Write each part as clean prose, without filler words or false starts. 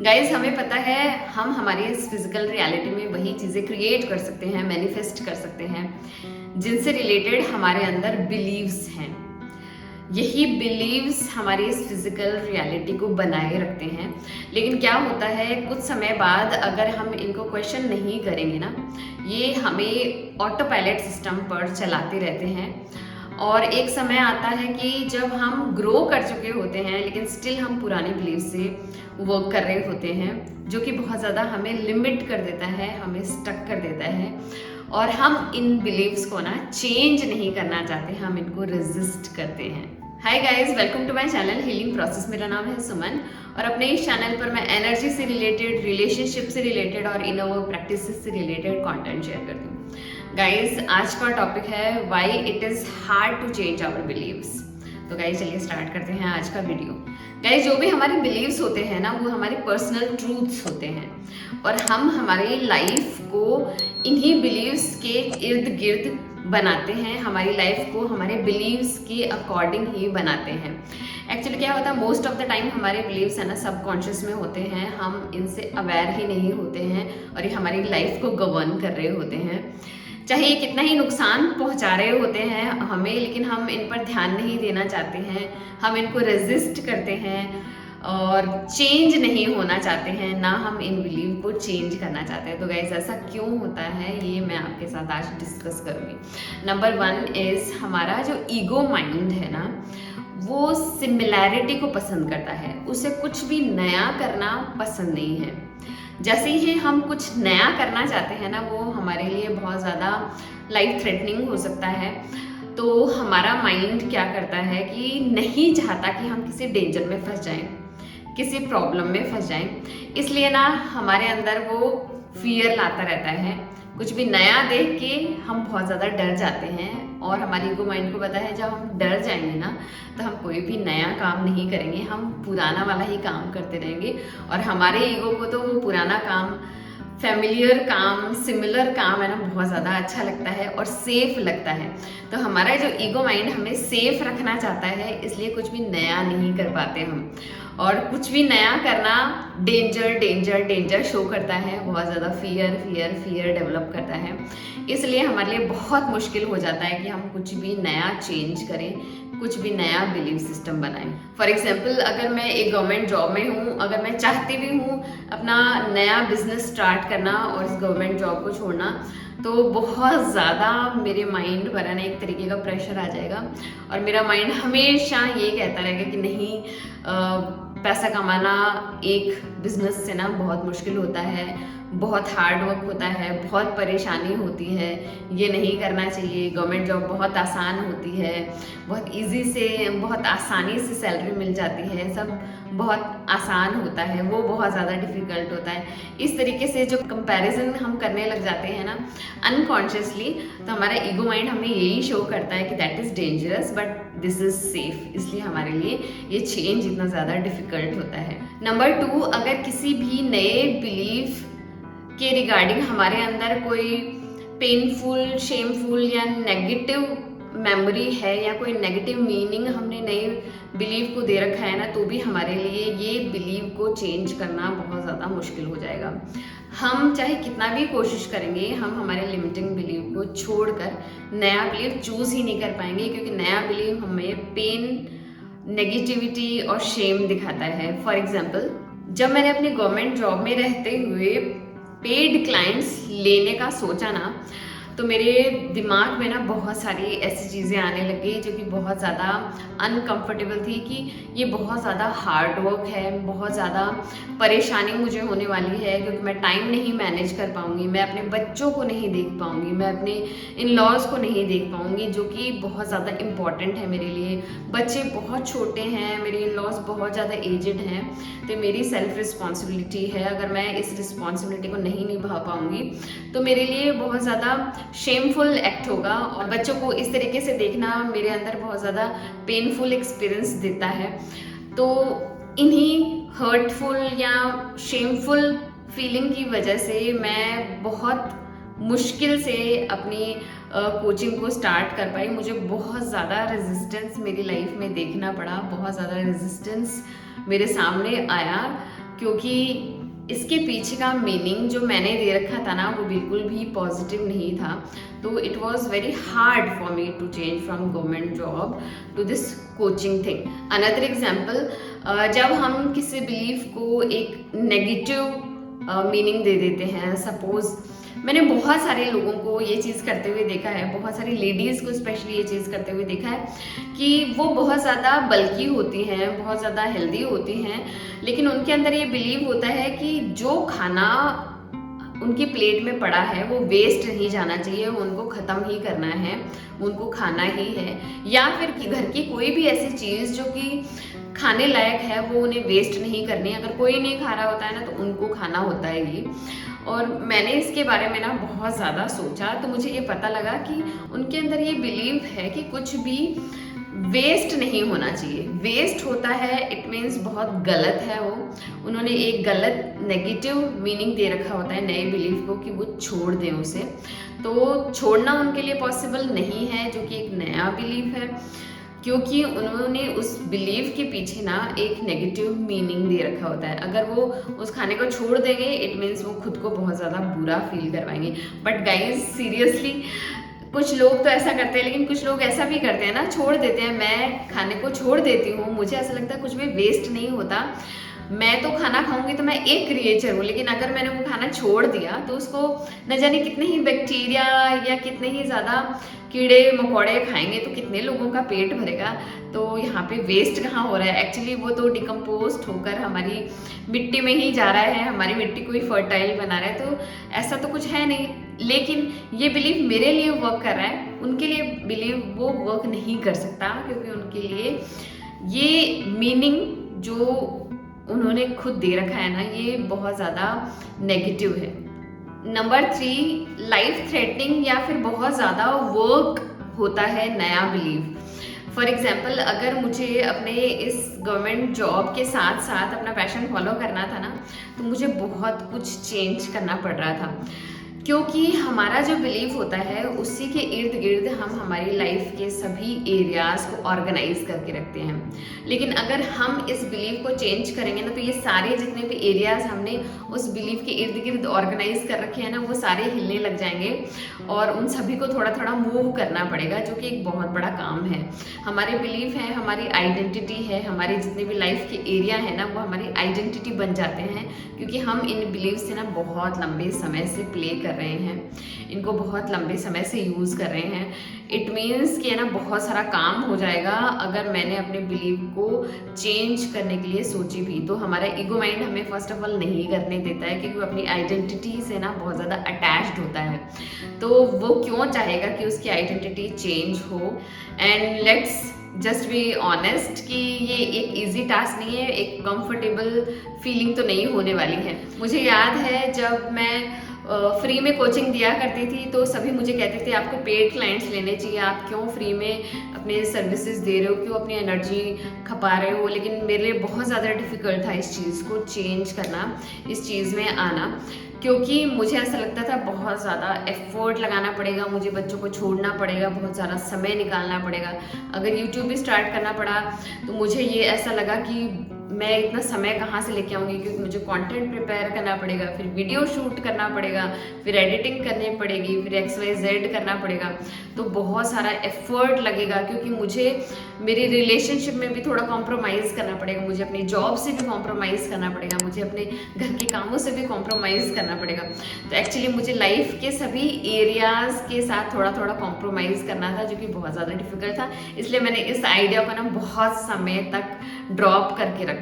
Guys हमें पता है हम हमारी इस फिजिकल रियलिटी में वही चीज़ें क्रिएट कर सकते हैं, मैनिफेस्ट कर सकते हैं जिनसे रिलेटेड हमारे अंदर बिलीव्स हैं। यही बिलीव्स हमारी इस फिजिकल रियलिटी को बनाए रखते हैं। लेकिन क्या होता है, कुछ समय बाद अगर हम इनको क्वेश्चन नहीं करेंगे ना, ये हमें ऑटो पायलट सिस्टम पर चलाते रहते हैं। और एक समय आता है कि जब हम ग्रो कर चुके होते हैं लेकिन स्टिल हम पुराने बिलीव से वर्क कर रहे होते हैं, जो कि बहुत ज़्यादा हमें लिमिट कर देता है, हमें स्टक कर देता है। और हम इन बिलीव्स को ना चेंज नहीं करना चाहते, हम इनको रेजिस्ट करते हैं। Hi guys, welcome to my channel healing process. मेरा नाम है सुमन और अपने इस चैनल पर मैं एनर्जी से रिलेटेड, रिलेशनशिप से रिलेटेड और इनर वर्क प्रैक्टिसेस से रिलेटेड कंटेंट शेयर करती हूँ। गाइस, आज का टॉपिक है why it is hard to change our beliefs. तो गाइस चलिए स्टार्ट करते हैं आज का वीडियो। गाइस, जो भी हमारे बिलीव्स होते हैं ना, वो हमारे पर्सनल ट्रूथ्स होते हैं और हम हमारी लाइफ को इन्हीं बिलीव्स के इर्द गिर्द बनाते हैं। हमारी लाइफ को हमारे बिलीव्स के अकॉर्डिंग ही बनाते हैं। एक्चुअली क्या होता है, मोस्ट ऑफ द टाइम हमारे बिलीव्स है ना सबकॉन्शियस में होते हैं, हम इनसे अवेयर ही नहीं होते हैं और ये हमारी लाइफ को गवर्न कर रहे होते हैं। चाहे ये कितना ही नुकसान पहुंचा रहे होते हैं हमें, लेकिन हम इन पर ध्यान नहीं देना चाहते हैं, हम इनको रेजिस्ट करते हैं और चेंज नहीं होना चाहते हैं, ना हम इन बिलीव को चेंज करना चाहते हैं। तो गाइस, ऐसा क्यों होता है ये मैं आपके साथ आज डिस्कस करूँगी। नंबर 1 इज़ हमारा जो ईगो माइंड है ना, वो सिमिलैरिटी को पसंद करता है, उसे कुछ भी नया करना पसंद नहीं है। जैसे ही हम कुछ नया करना चाहते हैं ना, वो हमारे लिए बहुत ज़्यादा लाइफ थ्रेटनिंग हो सकता है। तो हमारा माइंड क्या करता है कि नहीं चाहता कि हम किसी डेंजर में फंस जाएं, किसी प्रॉब्लम में फंस जाएं। इसलिए ना हमारे अंदर वो फियर लाता रहता है। कुछ भी नया देख के हम बहुत ज़्यादा डर जाते हैं और हमारी ईगो माइंड को पता है जब हम डर जाएंगे ना, तो हम कोई भी नया काम नहीं करेंगे, हम पुराना वाला ही काम करते रहेंगे। और हमारे ईगो को तो वो पुराना काम, फैमिलियर काम, सिमिलर काम है ना, बहुत ज़्यादा अच्छा लगता है और सेफ लगता है। तो हमारा जो ईगो माइंड हमें सेफ रखना चाहता है, इसलिए कुछ भी नया नहीं कर पाते हम। और कुछ भी नया करना डेंजर डेंजर डेंजर शो करता है, बहुत ज़्यादा फियर फियर फियर डेवलप करता है। इसलिए हमारे लिए बहुत मुश्किल हो जाता है कि हम कुछ भी नया चेंज करें, कुछ भी नया बिलीव सिस्टम बनाएं। फॉर एग्जाम्पल, अगर मैं एक गवर्नमेंट जॉब में हूँ, अगर मैं चाहती भी हूँ अपना नया बिजनेस स्टार्ट करना और इस गवर्नमेंट जॉब को छोड़ना, तो बहुत ज़्यादा मेरे माइंड पर ना एक तरीके का प्रेशर आ जाएगा और मेरा माइंड हमेशा ये कहता रहेगा कि नहीं, पैसा कमाना एक बिजनेस से ना बहुत मुश्किल होता है, बहुत हार्ड वर्क होता है, बहुत परेशानी होती है, ये नहीं करना चाहिए। गवर्नमेंट जॉब बहुत आसान होती है, बहुत इजी से, बहुत आसानी से सैलरी मिल जाती है, सब बहुत आसान होता है, वो बहुत ज़्यादा डिफ़िकल्ट होता है। इस तरीके से जो कंपैरिजन हम करने लग जाते हैं ना अनकॉन्शियसली, तो हमारा ईगो माइंड हमें यही शो करता है कि that is dangerous but this is safe, इसलिए हमारे लिए ये चेंज इतना ज़्यादा डिफ़िकल्ट होता है। नंबर 2, अगर किसी भी नए बिलीफ के रिगार्डिंग हमारे अंदर कोई पेनफुल, शेमफुल या नेगेटिव मेमोरी है या कोई नेगेटिव मीनिंग हमने नए बिलीव को दे रखा है ना, तो भी हमारे लिए ये बिलीव को चेंज करना बहुत ज़्यादा मुश्किल हो जाएगा। हम चाहे कितना भी कोशिश करेंगे, हम हमारे लिमिटिंग बिलीव को छोड़कर नया बिलीव चूज़ ही नहीं कर पाएंगे, क्योंकि नया बिलीव हमें पेन, नेगेटिविटी और शेम दिखाता है। फॉर एग्जाम्पल, जब मैंने अपनी गवर्नमेंट जॉब में रहते हुए पेड क्लाइंट्स लेने का सोचा ना, तो मेरे दिमाग में ना बहुत सारी ऐसी चीज़ें आने लग गई जो कि बहुत ज़्यादा अनकंफर्टेबल थी कि ये बहुत ज़्यादा हार्ड वर्क है, बहुत ज़्यादा परेशानी मुझे होने वाली है, क्योंकि मैं टाइम नहीं मैनेज कर पाऊँगी, मैं अपने बच्चों को नहीं देख पाऊँगी, मैं अपने इन लॉज को नहीं देख पाऊँगी, जो कि बहुत ज़्यादा इम्पॉर्टेंट है मेरे लिए। बच्चे बहुत छोटे हैं, मेरे इन लॉज बहुत ज़्यादा एजड हैं, तो मेरी सेल्फ रिस्पॉन्सिबिलिटी है। अगर मैं इस रिस्पॉन्सिबिलिटी को नहीं निभा पाऊँगी तो मेरे लिए बहुत ज़्यादा शेमफुल एक्ट होगा और बच्चों को इस तरीके से देखना मेरे अंदर बहुत ज़्यादा पेनफुल एक्सपीरियंस देता है। तो इन्हीं हर्टफुल या शेमफुल फीलिंग की वजह से मैं बहुत मुश्किल से अपनी कोचिंग को स्टार्ट कर पाई। मुझे बहुत ज़्यादा रेजिस्टेंस मेरी लाइफ में देखना पड़ा, बहुत ज़्यादा रेजिस्टेंस मेरे सामने आया क्योंकि इसके पीछे का मीनिंग जो मैंने दे रखा था ना वो बिल्कुल भी पॉजिटिव नहीं था। तो it was very hard for me to change from government job to this coaching thing. Another example, जब हम किसी बिलीफ को एक नेगेटिव मीनिंग दे देते हैं, सपोज मैंने बहुत सारे लोगों को ये चीज़ करते हुए देखा है, बहुत सारी लेडीज़ को स्पेशली ये चीज़ करते हुए देखा है कि वो बहुत ज़्यादा बल्की होती हैं, बहुत ज़्यादा हेल्दी होती हैं, लेकिन उनके अंदर ये बिलीव होता है कि जो खाना उनकी प्लेट में पड़ा है वो वेस्ट नहीं जाना चाहिए, उनको ख़त्म ही करना है, उनको खाना ही है। या फिर घर की कोई भी ऐसी चीज़ जो कि खाने लायक है वो उन्हें वेस्ट नहीं करनी। अगर कोई नहीं खा रहा होता है ना तो उनको खाना होता है ये। और मैंने इसके बारे में ना बहुत ज़्यादा सोचा, तो मुझे ये पता लगा कि उनके अंदर ये बिलीव है कि कुछ भी वेस्ट नहीं होना चाहिए। वेस्ट होता है इट मीन्स बहुत गलत है वो। उन्होंने एक गलत नेगेटिव मीनिंग दे रखा होता है नए बिलीफ को कि वो छोड़ दें उसे। तो छोड़ना उनके लिए पॉसिबल नहीं है, जो कि एक नया बिलीफ है, क्योंकि उन्होंने उस बिलीव के पीछे ना एक नेगेटिव मीनिंग दे रखा होता है। अगर वो उस खाने को छोड़ देंगे इट मीन्स वो खुद को बहुत ज़्यादा बुरा फील करवाएंगे। बट गाइज सीरियसली कुछ लोग तो ऐसा करते हैं, लेकिन कुछ लोग ऐसा भी करते हैं ना, छोड़ देते हैं। मैं खाने को छोड़ देती हूँ, मुझे ऐसा लगता है कुछ भी वेस्ट नहीं होता। मैं तो खाना खाऊंगी तो मैं एक क्रिएचर हूँ, लेकिन अगर मैंने वो खाना छोड़ दिया तो उसको न जाने कितने ही बैक्टीरिया या कितने ही ज़्यादा कीड़े मकोड़े खाएंगे, तो कितने लोगों का पेट भरेगा। तो यहाँ पे वेस्ट कहाँ हो रहा है, एक्चुअली वो तो डिकम्पोस्ट होकर हमारी मिट्टी में ही जा रहा है, हमारी मिट्टी को ही फर्टाइल बना रहा है। तो ऐसा तो कुछ है नहीं, लेकिन ये बिलीव मेरे लिए वर्क कर रहा है, उनके लिए बिलीव वो वर्क नहीं कर सकता, क्योंकि उनके लिए ये मीनिंग जो उन्होंने खुद दे रखा है ना ये बहुत ज़्यादा नेगेटिव है। नंबर 3, लाइफ थ्रेटनिंग या फिर बहुत ज़्यादा वर्क होता है नया बिलीव। फॉर एग्जाम्पल, अगर मुझे अपने इस गवर्नमेंट जॉब के साथ साथ अपना पैशन फॉलो करना था ना, तो मुझे बहुत कुछ चेंज करना पड़ रहा था, क्योंकि हमारा जो बिलीफ होता है उसी के इर्द गिर्द हम हमारी लाइफ के सभी एरियाज को ऑर्गेनाइज करके रखते हैं। लेकिन अगर हम इस बिलीफ को चेंज करेंगे ना, तो ये सारे जितने भी एरियाज हमने उस बिलीफ के इर्द गिर्द ऑर्गेनाइज कर रखे हैं ना, वो सारे हिलने लग जाएंगे और उन सभी को थोड़ा थोड़ा मूव करना पड़ेगा, जो कि एक बहुत बड़ा काम है। हमारे बिलीफ है, हमारी आइडेंटिटी है, हमारे जितने भी लाइफ के एरिया है ना वो हमारी आइडेंटिटी बन जाते हैं, क्योंकि हम इन बिलीफ से ना बहुत लंबे समय से प्ले कर रहे हैं, इनको बहुत लंबे समय से यूज़ कर रहे हैं। इट मीन्स कि ना बहुत सारा काम हो जाएगा अगर मैंने अपने बिलीव को चेंज करने के लिए सोची भी। तो हमारा ईगो माइंड हमें फर्स्ट ऑफ ऑल नहीं करने देता है, क्योंकि वो अपनी आइडेंटिटी से ना बहुत ज़्यादा अटैच्ड होता है। तो वो क्यों चाहेगा कि उसकी आइडेंटिटी चेंज हो। And let's just be honest कि ये एक इजी टास्क नहीं है, एक कंफर्टेबल फीलिंग तो नहीं होने वाली है। मुझे याद है जब मैं फ्री में कोचिंग दिया करती थी तो सभी मुझे कहते थे आपको पेड क्लाइंट्स लेने चाहिए, आप क्यों फ्री में अपने सर्विसेज दे रहे हो, क्यों अपनी एनर्जी खपा रहे हो। लेकिन मेरे लिए बहुत ज़्यादा डिफ़िकल्ट था इस चीज़ को चेंज करना, इस चीज़ में आना, क्योंकि मुझे ऐसा लगता था बहुत ज़्यादा एफर्ट लगाना पड़ेगा, मुझे बच्चों को छोड़ना पड़ेगा, बहुत सारा समय निकालना पड़ेगा। अगर यूट्यूब भी स्टार्ट करना पड़ा तो मुझे ये ऐसा लगा कि मैं इतना समय कहाँ से लेके आऊँगी, क्योंकि मुझे कंटेंट प्रिपेयर करना पड़ेगा, फिर वीडियो शूट करना पड़ेगा, फिर एडिटिंग करनी पड़ेगी, फिर XYZ करना पड़ेगा। तो बहुत सारा एफर्ट लगेगा, क्योंकि मुझे मेरी रिलेशनशिप में भी थोड़ा कॉम्प्रोमाइज़ करना पड़ेगा, मुझे अपनी जॉब से भी कॉम्प्रोमाइज़ करना पड़ेगा, मुझे अपने घर के कामों से भी कॉम्प्रोमाइज़ करना पड़ेगा। तो एक्चुअली मुझे लाइफ के सभी एरियाज़ के साथ थोड़ा थोड़ा कॉम्प्रोमाइज़ करना था, जो कि बहुत ज़्यादा डिफिकल्ट था। इसलिए मैंने इस आइडिया को ना बहुत समय तक ड्रॉप करके रखा।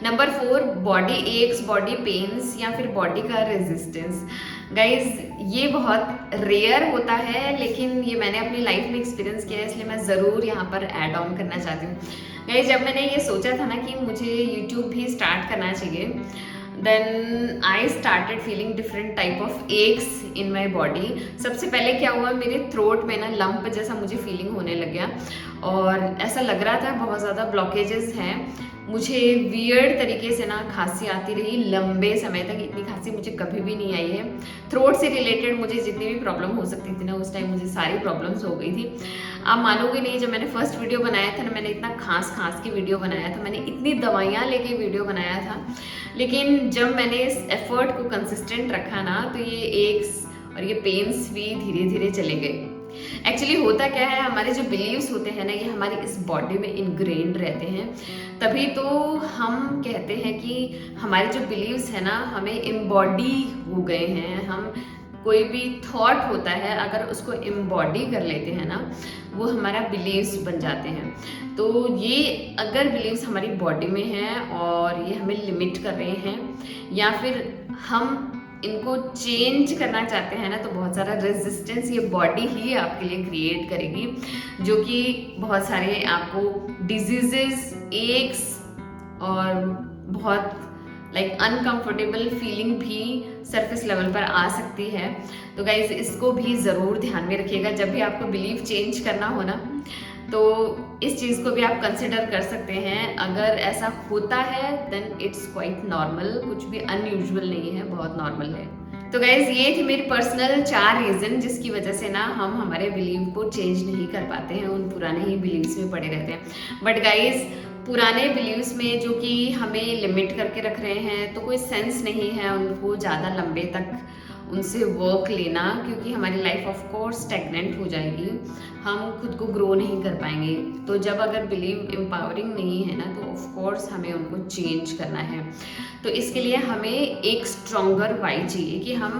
Number 4, body aches, body pens या फिर बॉडी का रेजिस्टेंस। गाइज ये बहुत रेयर होता है, लेकिन ये मैंने अपनी लाइफ में एक्सपीरियंस किया है, इसलिए मैं ज़रूर यहाँ पर ऐड ऑन करना चाहती हूँ। गाइज जब मैंने ये सोचा था ना कि मुझे यूट्यूब भी स्टार्ट करना चाहिए, then I started feeling different type of aches in my body. सबसे पहले क्या हुआ, मेरे थ्रोट में ना लंप जैसा मुझे फीलिंग होने लग गया और ऐसा लग रहा था बहुत ज़्यादा ब्लॉकेजेस हैं। मुझे वियर्ड तरीके से ना खांसी आती रही लंबे समय तक। इतनी खांसी मुझे कभी भी नहीं आई है। थ्रोट से रिलेटेड मुझे जितनी भी प्रॉब्लम हो सकती थी ना, उस टाइम मुझे सारी प्रॉब्लम्स हो गई थी। आप मानोगे नहीं, जब मैंने फर्स्ट वीडियो बनाया था ना, मैंने इतना खांस के वीडियो बनाया था, मैंने इतनी दवाइयाँ लेके वीडियो बनाया था, लेकिन जब मैंने इस एफर्ट को कंसिस्टेंट रखा ना, तो ये एक्स और ये पेन्स भी धीरे धीरे चले गए। एक्चुअली होता क्या है, हमारे जो बिलीव्स होते हैं ना, ये हमारी इस बॉडी में इनग्रेन्ड रहते हैं। तभी तो हम कहते हैं कि हमारे जो बिलीव्स है ना, हमें एम्बॉडी हो गए हैं। हम कोई भी थॉट होता है, अगर उसको एम्बॉडी कर लेते हैं ना, वो हमारा बिलीव्स बन जाते हैं। तो ये अगर बिलीव्स हमारी बॉडी में हैं और ये हमें लिमिट कर रहे हैं, या फिर हम इनको चेंज करना चाहते हैं ना, तो बहुत सारा रेजिस्टेंस ये बॉडी ही आपके लिए क्रिएट करेगी, जो कि बहुत सारे आपको डिजीजेस, एक्स और बहुत अनकंफर्टेबल फीलिंग भी सरफेस लेवल पर आ सकती है। तो गाइज इसको भी ज़रूर ध्यान में रखिएगा जब भी आपको बिलीव चेंज करना हो ना, तो इस चीज़ को भी आप कंसिडर कर सकते हैं। अगर ऐसा होता है देन इट्स क्वाइट नॉर्मल, कुछ भी अनयूजुअल नहीं है, बहुत नॉर्मल है। तो गाइज ये थी मेरी पर्सनल 4 रीज़न जिसकी वजह से ना हम हमारे बिलीव को चेंज नहीं कर पाते हैं, उन पुराने ही बिलीव्स में पड़े रहते हैं। बट गाइज पुराने बिलीव्स में जो कि हमें लिमिट करके रख रहे हैं, तो कोई सेंस नहीं है उनको ज़्यादा लंबे तक उनसे वर्क लेना, क्योंकि हमारी लाइफ ऑफ कोर्स स्टैग्नेंट हो जाएगी, हम खुद को ग्रो नहीं कर पाएंगे। तो जब अगर बिलीव एम्पावरिंग नहीं है ना, तो ऑफ कोर्स हमें उनको चेंज करना है। तो इसके लिए हमें एक स्ट्रॉन्गर वाई चाहिए कि हम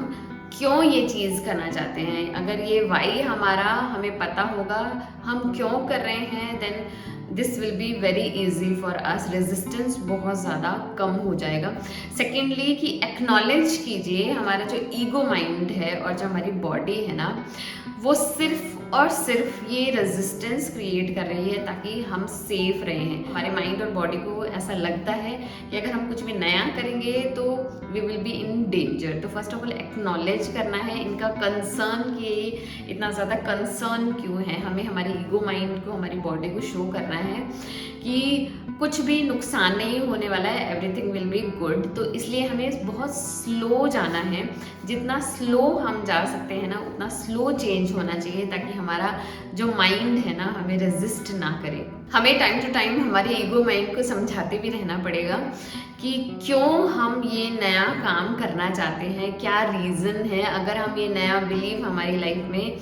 क्यों ये चीज़ करना चाहते हैं। अगर ये वाई हमारा हमें पता होगा, हम क्यों कर रहे हैं, then this will be very easy for us. Resistance बहुत ज़्यादा कम हो जाएगा। सेकेंडली कि एक्नॉलेज कीजिए हमारा जो ईगो माइंड है और जो हमारी बॉडी है ना, वो सिर्फ और सिर्फ ये रेजिस्टेंस क्रिएट कर रही है ताकि हम सेफ रहें। हमारे माइंड और बॉडी को ऐसा लगता है कि अगर हम कुछ भी नया करेंगे तो we will be in danger. तो फर्स्ट ऑफ ऑल एक्नॉलेज करना है इनका कंसर्न, कि इतना ज़्यादा कंसर्न क्यों है। हमें हमारी ईगो माइंड को, हमारी बॉडी को शो करना है कि कुछ भी नुकसान नहीं होने वाला है, एवरीथिंग विल बी गुड। तो इसलिए हमें बहुत स्लो जाना है। जितना स्लो हम जा सकते हैं ना, उतना स्लो चेंज होना चाहिए, ताकि हमारा जो माइंड है ना हमें रेजिस्ट ना करे। हमें टाइम टू टाइम हमारे ईगो माइंड को समझाते भी रहना पड़ेगा कि क्यों हम ये नया काम करना चाहते हैं, क्या रीज़न है। अगर हम ये नया बिलीव हमारी लाइफ में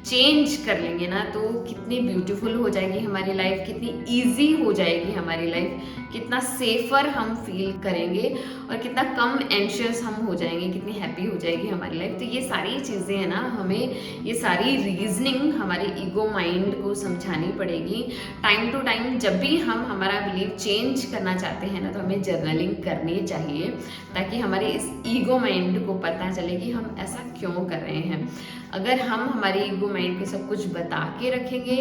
चेंज कर लेंगे ना, तो कितनी ब्यूटीफुल हो जाएगी हमारी लाइफ, कितनी इजी हो जाएगी हमारी लाइफ, कितना सेफर हम फील करेंगे और कितना कम एंशियस हम हो जाएंगे, कितनी हैप्पी हो जाएगी हमारी लाइफ। तो ये सारी चीज़ें हैं ना, हमें ये सारी रीजनिंग हमारे ईगो माइंड को समझानी पड़ेगी। टाइम टू टाइम जब भी हम हमारा बिलीव चेंज करना चाहते हैं ना, तो हमें जर्नलिंग करनी चाहिए, ताकि हमारे इस ईगो माइंड को पता चले कि हम ऐसा क्यों कर रहे हैं। अगर हम हमारे ईगो माइंड को सब कुछ बता के रखेंगे,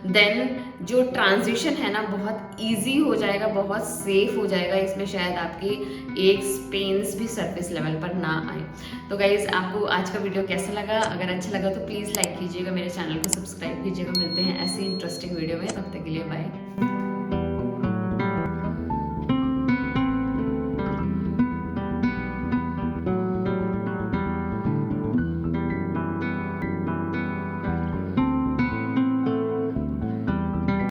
देन जो ट्रांजिशन है ना बहुत इजी हो जाएगा, बहुत सेफ हो जाएगा। इसमें शायद आपकी एक्स पेन्स भी सरफेस लेवल पर ना आए। तो गाइज आपको आज का वीडियो कैसा लगा? अगर अच्छा लगा तो प्लीज़ लाइक कीजिएगा, मेरे चैनल को सब्सक्राइब कीजिएगा। मिलते हैं ऐसी इंटरेस्टिंग वीडियो में, तब तक के लिए बाय।